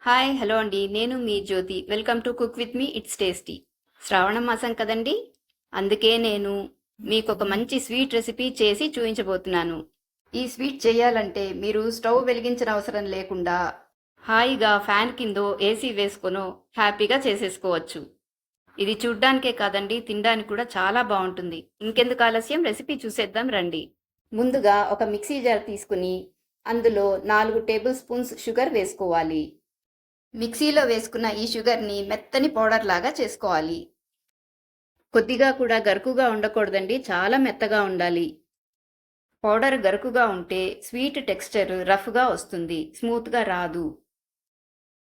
Hi hello అండి. నేను మీ Jyothi. Welcome to cook with me it's tasty. Shravana మాసం కదండి, అందుకే నేను మీకు ఒక మంచి స్వీట్ రెసిపీ చేసి చూపించబోతున్నాను. ఈ స్వీట్ చేయాలంటే మీరు స్టవ్ వెలిగించిన అవసరం లేకుండా హాయిగా ఫ్యాన్ కిందో ఏసీ వేసుకొనో హ్యాపీగా చేసేసుకోవచ్చు. ఇది చూడ్డానికే కాదండి, తినడానికి కూడా చాలా బాగుంటుంది. ఇంకెందుకు ఆలస్యం, రెసిపీ చూసేద్దాం రండి. ముందుగా ఒక మిక్సీ జార్ తీసుకుని అందులో 4 టేబుల్ స్పూన్స్ షుగర్ వేసుకోవాలి. మిక్సీలో వేసుకున్న ఈ షుగర్ని మెత్తని పౌడర్ లాగా చేసుకోవాలి. కొద్దిగా కూడా గరుకుగా ఉండకూడదండి, చాలా మెత్తగా ఉండాలి. పౌడర్ గరుకుగా ఉంటే స్వీట్ టెక్స్చర్ రఫ్గా వస్తుంది, స్మూత్గా రాదు.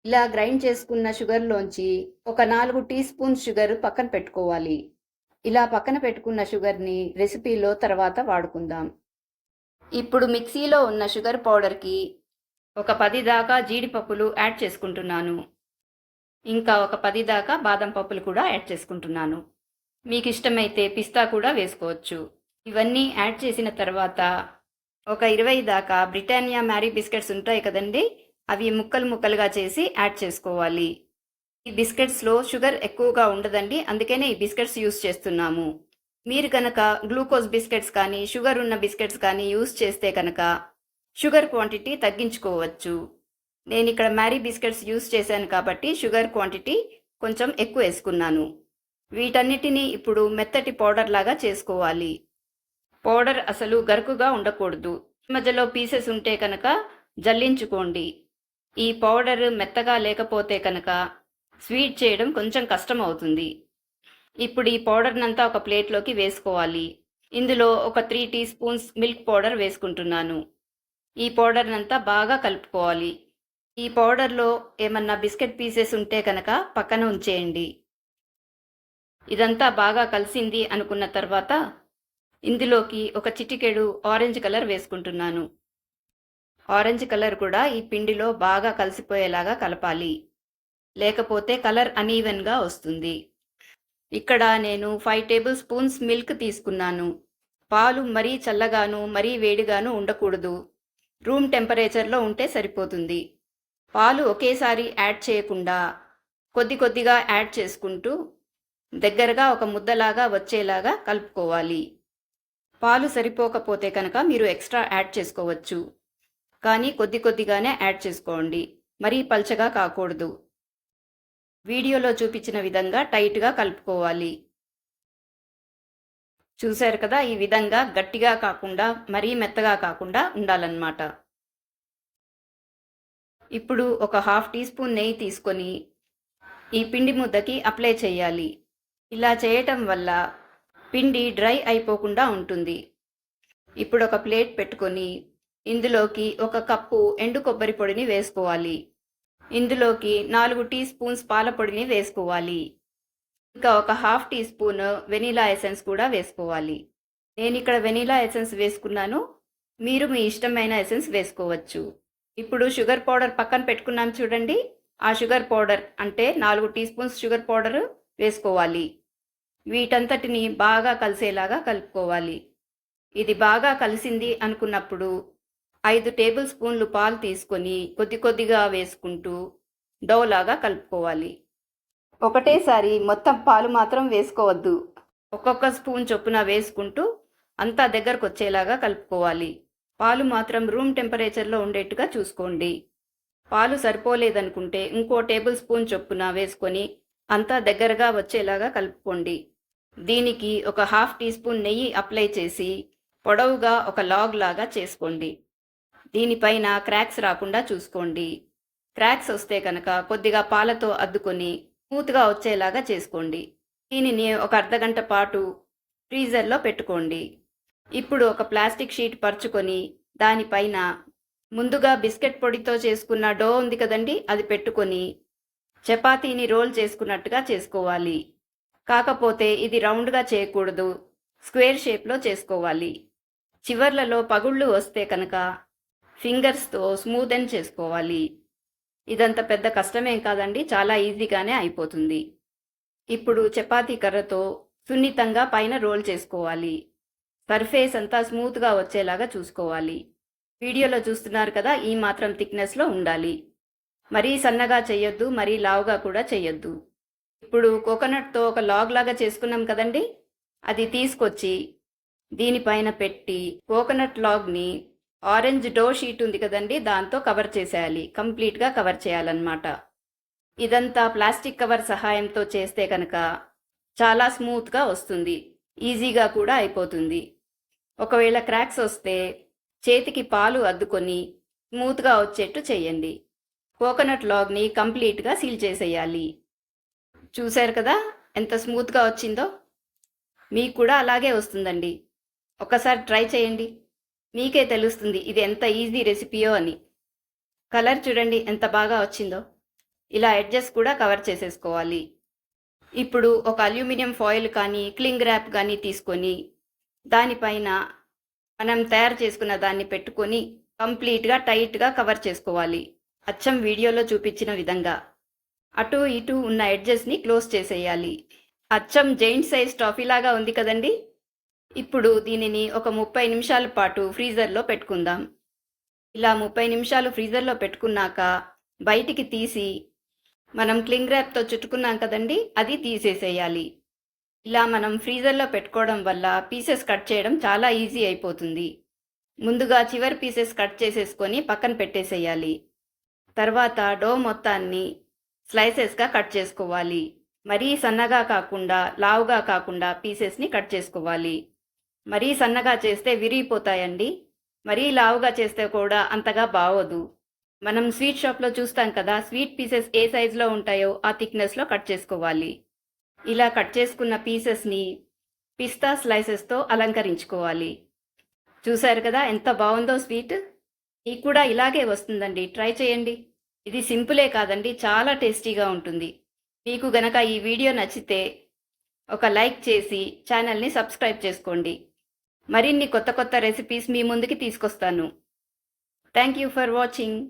ఇలా గ్రైండ్ చేసుకున్న షుగర్లోంచి ఒక 4 టీ స్పూన్స్ షుగర్ పక్కన పెట్టుకోవాలి. ఇలా పక్కన పెట్టుకున్న షుగర్ని రెసిపీలో తర్వాత వాడుకుందాం. ఇప్పుడు మిక్సీలో ఉన్న షుగర్ పౌడర్కి ఒక 10 దాకా జీడిపప్పులు యాడ్ చేసుకుంటున్నాను. ఇంకా ఒక 10 దాకా బాదం పప్పులు కూడా యాడ్ చేసుకుంటున్నాను. మీకు ఇష్టమైతే పిస్తా కూడా వేసుకోవచ్చు. ఇవన్నీ యాడ్ చేసిన తర్వాత ఒక 20 దాకా బ్రిటానియా మ్యారీ బిస్కెట్స్ ఉంటాయి కదండి, అవి ముక్కలు ముక్కలుగా చేసి యాడ్ చేసుకోవాలి. ఈ బిస్కెట్స్లో షుగర్ ఎక్కువగా ఉండదండి, అందుకనే ఈ బిస్కెట్స్ యూస్ చేస్తున్నాము. మీరు కనుక గ్లూకోజ్ బిస్కెట్స్ కానీ షుగర్ ఉన్న బిస్కెట్స్ కానీ యూస్ చేస్తే కనుక షుగర్ క్వాంటిటీ తగ్గించుకోవచ్చు. నేను ఇక్కడ మ్యారీ బిస్కెట్స్ యూస్ చేశాను కాబట్టి షుగర్ క్వాంటిటీ కొంచెం ఎక్కువ వేసుకున్నాను. వీటన్నిటినీ ఇప్పుడు మెత్తటి పౌడర్ లాగా చేసుకోవాలి. పౌడర్ అసలు గరుకుగా ఉండకూడదు. మధ్యలో పీసెస్ ఉంటే కనుక జల్లించుకోండి. ఈ పౌడర్ మెత్తగా లేకపోతే కనుక స్వీట్ చేయడం కొంచెం కష్టం అవుతుంది. ఇప్పుడు ఈ పౌడర్నంతా ఒక ప్లేట్లోకి వేసుకోవాలి. ఇందులో ఒక 3 టీ స్పూన్స్ మిల్క్ పౌడర్ వేసుకుంటున్నాను. ఈ పౌడర్నంతా బాగా కలుపుకోవాలి. ఈ పౌడర్లో ఏమన్నా బిస్కెట్ పీసెస్ ఉంటే కనుక పక్కన ఉంచేయండి. ఇదంతా బాగా కలిసింది అనుకున్న తర్వాత ఇందులోకి ఒక చిటికెడు ఆరెంజ్ కలర్ వేసుకుంటున్నాను. ఆరెంజ్ కలర్ కూడా ఈ పిండిలో బాగా కలిసిపోయేలాగా కలపాలి, లేకపోతే కలర్ అనీవెన్గా వస్తుంది. ఇక్కడ నేను 5 టేబుల్ స్పూన్స్ మిల్క్ తీసుకున్నాను. పాలు మరీ చల్లగాను మరీ వేడిగాను ఉండకూడదు, రూమ్ టెంపరేచర్లో ఉంటే సరిపోతుంది. పాలు ఒకేసారి యాడ్ చేయకుండా కొద్ది కొద్దిగా యాడ్ చేసుకుంటూ దగ్గరగా ఒక ముద్దలాగా వచ్చేలాగా కలుపుకోవాలి. పాలు సరిపోకపోతే కనుక మీరు ఎక్స్ట్రా యాడ్ చేసుకోవచ్చు, కానీ కొద్ది కొద్దిగానే యాడ్ చేసుకోండి, మరీ పల్చగా కాకూడదు. వీడియోలో చూపించిన విధంగా టైట్గా కలుపుకోవాలి. చూశారు కదా, ఈ విధంగా గట్టిగా కాకుండా మరీ మెత్తగా కాకుండా ఉండాలన్నమాట. ఇప్పుడు ఒక హాఫ్ టీ స్పూన్ నెయ్యి తీసుకొని ఈ పిండి ముద్దకి అప్లై చేయాలి. ఇలా చేయటం వల్ల పిండి డ్రై అయిపోకుండా ఉంటుంది. ఇప్పుడు ఒక ప్లేట్ పెట్టుకొని ఇందులోకి ఒక కప్పు ఎండు కొబ్బరి పొడిని వేసుకోవాలి. ఇందులోకి 4 టీ స్పూన్స్ పాల పొడిని వేసుకోవాలి. ఇంకా ఒక half teaspoon vanilla essence కూడా వేసుకోవాలి. నేను ఇక్కడ వెనీలా ఎసెన్స్ వేసుకున్నాను, మీరు మీ ఇష్టమైన ఎసెన్స్ వేసుకోవచ్చు. ఇప్పుడు షుగర్ పౌడర్ పక్కన పెట్టుకున్నాం చూడండి, ఆ షుగర్ పౌడర్ అంటే 4 టీ స్పూన్స్ షుగర్ పౌడర్ వేసుకోవాలి. వీటంతటిని బాగా కలిసేలాగా కలుపుకోవాలి. ఇది బాగా కలిసింది అనుకున్నప్పుడు 5 టేబుల్ స్పూన్లు పాలు తీసుకొని కొద్ది కొద్దిగా వేసుకుంటూ డౌలాగా కలుపుకోవాలి. ఒకటేసారి మొత్తం పాలు మాత్రం వేసుకోవద్దు, ఒక్కొక్క స్పూన్ చొప్పున వేసుకుంటూ అంతా దగ్గరకు వచ్చేలాగా కలుపుకోవాలి. పాలు మాత్రం రూమ్ టెంపరేచర్లో ఉండేట్టుగా చూసుకోండి. పాలు సరిపోలేదనుకుంటే ఇంకో టేబుల్ స్పూన్ చొప్పున వేసుకొని అంతా దగ్గరగా వచ్చేలాగా కలుపుకోండి. దీనికి ఒక హాఫ్ టీ స్పూన్ నెయ్యి అప్లై చేసి పొడవుగా ఒక లాగ్ లాగా చేసుకోండి. దీనిపైన క్రాక్స్ రాకుండా చూసుకోండి. క్రాక్స్ వస్తే కనుక కొద్దిగా పాలతో అద్దుకొని స్మూత్గా వచ్చేలాగా చేసుకోండి. దీనిని ఒక అర్ధగంట పాటు ఫ్రీజర్లో పెట్టుకోండి. ఇప్పుడు ఒక ప్లాస్టిక్ షీట్ పరుచుకొని దానిపైన ముందుగా బిస్కెట్ పొడితో చేసుకున్న డో ఉంది కదండి, అది పెట్టుకొని చపాతీని రోల్ చేసుకున్నట్టుగా చేసుకోవాలి. కాకపోతే ఇది రౌండ్గా చేయకూడదు, స్క్వేర్ షేప్లో చేసుకోవాలి. చివర్లలో పగుళ్ళు వస్తే కనుక ఫింగర్స్తో స్మూదెన్ చేసుకోవాలి. ఇదంత పెద్ద కష్టమేం కాదండి, చాలా ఈజీగానే అయిపోతుంది. ఇప్పుడు చపాతీ కర్రతో సున్నితంగా పైన రోల్ చేసుకోవాలి. సర్ఫేస్ అంతా స్మూత్గా వచ్చేలాగా చూసుకోవాలి. వీడియోలో చూస్తున్నారు కదా, ఈ మాత్రం థిక్నెస్లో ఉండాలి. మరీ సన్నగా చేయొద్దు, మరీ లావుగా కూడా చేయొద్దు. ఇప్పుడు కోకోనట్తో ఒక లాగ్ లాగా చేసుకున్నాం కదండి, అది తీసుకొచ్చి దీనిపైన పెట్టి కోకోనట్ లాగ్ని ఆరెంజ్ డో షీట్ ఉంది కదండి, దాంతో కవర్ చేసేయాలి. కంప్లీట్గా కవర్ చేయాలన్నమాట. ఇదంతా ప్లాస్టిక్ కవర్ సహాయంతో చేస్తే కనుక చాలా స్మూత్గా వస్తుంది, ఈజీగా కూడా అయిపోతుంది. ఒకవేళ క్రాక్స్ వస్తే చేతికి పాలు అద్దుకొని స్మూత్గా వచ్చేట్టు చేయండి. కోకోనట్ లాగ్ని కంప్లీట్గా సీల్ చేసేయాలి. చూశారు కదా ఎంత స్మూత్గా వచ్చిందో? మీకు కూడా అలాగే వస్తుందండి. ఒకసారి ట్రై చేయండి, మీకే తెలుస్తుంది ఇది ఎంత ఈజీ రెసిపీయో అని. కలర్ చూడండి ఎంత బాగా వచ్చిందో. ఇలా ఎడ్జెస్ కూడా కవర్ చేసేసుకోవాలి. ఇప్పుడు ఒక అల్యూమినియం ఫాయిల్ కానీ క్లింగ్ ర్యాప్ కానీ తీసుకొని దానిపైన మనం తయారు చేసుకున్న దాన్ని పెట్టుకొని కంప్లీట్గా టైట్గా కవర్ చేసుకోవాలి. అచ్చం వీడియోలో చూపించిన విధంగా అటు ఇటు ఉన్న ఎడ్జెస్ని క్లోజ్ చేసేయాలి. అచ్చం జైంట్ సైజ్ టాఫీ లాగా ఉంది కదండి. ఇప్పుడు దీనిని ఒక 30 నిమిషాల పాటు ఫ్రీజర్లో పెట్టుకుందాం. ఇలా 30 నిమిషాలు ఫ్రీజర్లో పెట్టుకున్నాక బయటికి తీసి మనం క్లింగ్ ర్యాప్తో చుట్టుకున్నాం కదండి, అది తీసేసేయాలి. ఇలా మనం ఫ్రీజర్లో పెట్టుకోవడం వల్ల పీసెస్ కట్ చేయడం చాలా ఈజీ అయిపోతుంది. ముందుగా చివరి పీసెస్ కట్ చేసేసుకొని పక్కన పెట్టేసేయాలి. తర్వాత డో మొత్తాన్ని స్లైసెస్గా కట్ చేసుకోవాలి. మరీ సన్నగా కాకుండా లావుగా కాకుండా పీసెస్ని కట్ చేసుకోవాలి. మరీ సన్నగా చేస్తే విరిగిపోతాయండి, మరీ లావుగా చేస్తే కూడా అంతగా బాగోదు. మనం స్వీట్ షాప్లో చూస్తాం కదా, స్వీట్ పీసెస్ ఏ సైజులో ఉంటాయో ఆ థిక్నెస్లో కట్ చేసుకోవాలి. ఇలా కట్ చేసుకున్న పీసెస్ని పిస్తా స్లైసెస్తో అలంకరించుకోవాలి. చూశారు కదా ఎంత బాగుందో స్వీట్. మీకు కూడా ఇలాగే వస్తుందండి, ట్రై చేయండి. ఇది సింపులే కాదండి, చాలా టేస్టీగా ఉంటుంది. మీకు గనక ఈ వీడియో నచ్చితే ఒక లైక్ చేసి ఛానల్ని సబ్స్క్రైబ్ చేసుకోండి. మరిన్ని కొత్త కొత్త రెసిపీస్ మీ ముందుకి తీసుకొస్తాను. Thank you for watching.